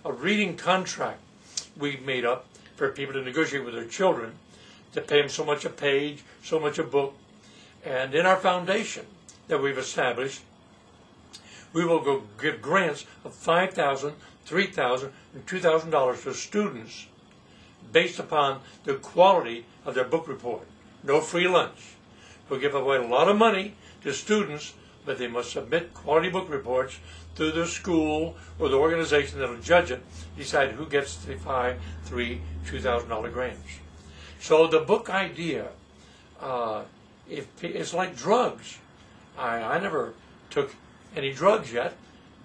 a reading contract we made up for people to negotiate with their children to pay them so much a page, so much a book. And in our foundation that we've established, we will go give grants of $5,000, $3,000, and $2,000 to students based upon the quality of their book report. No free lunch. We'll give away a lot of money to students, but they must submit quality book reports through their school or the organization that will judge it, decide who gets the $5,000, $3,000, $2,000 grants. So the book idea, it's like drugs. I never took any drugs yet,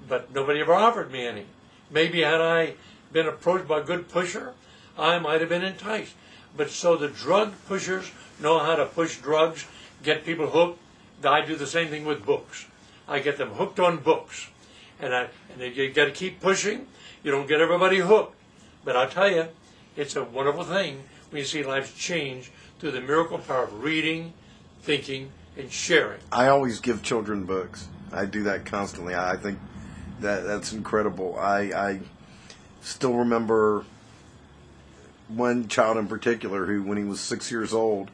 but nobody ever offered me any. Maybe had I been approached by a good pusher, I might have been enticed. But so the drug pushers know how to push drugs, get people hooked. I do the same thing with books. I get them hooked on books. And you got to keep pushing. You don't get everybody hooked. But I'll tell you, it's a wonderful thing when you see lives change through the miracle power of reading, thinking, and sharing. I always give children books. I do that constantly. I think that's incredible. I still remember one child in particular who, when he was 6 years old,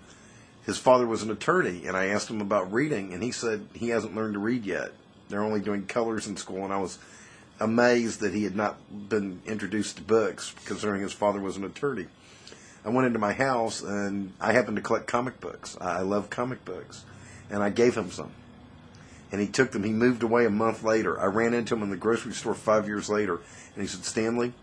his father was an attorney, and I asked him about reading, and he said he hasn't learned to read yet. They're only doing colors in school, and I was amazed that he had not been introduced to books, considering his father was an attorney. I went into my house, and I happened to collect comic books. I love comic books, and I gave him some. And he took them. He moved away a month later. I ran into him in the grocery store 5 years later, and he said, "Stanley,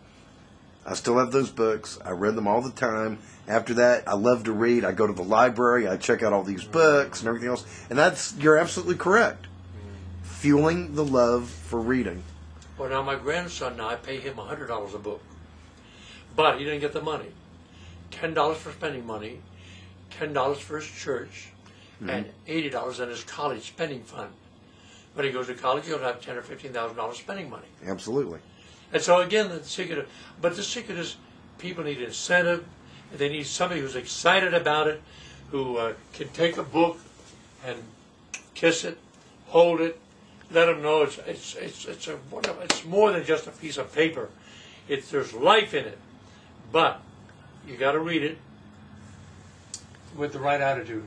I still have those books. I read them all the time. After that, I love to read. I go to the library. I check out all these books and everything else." And you're absolutely correct. Fueling the love for reading. Well, now my grandson, I pay him $100 a book. But he didn't get the money. $10 for spending money, $10 for his church, and $80 in his college spending fund. When he goes to college, he'll have $10,000 or $15,000 spending money. Absolutely. And so again, the secret is people need incentive, and they need somebody who's excited about it, who can take a book and kiss it, hold it, let them know it's more than just a piece of paper. There's life in it, but you got to read it with the right attitude.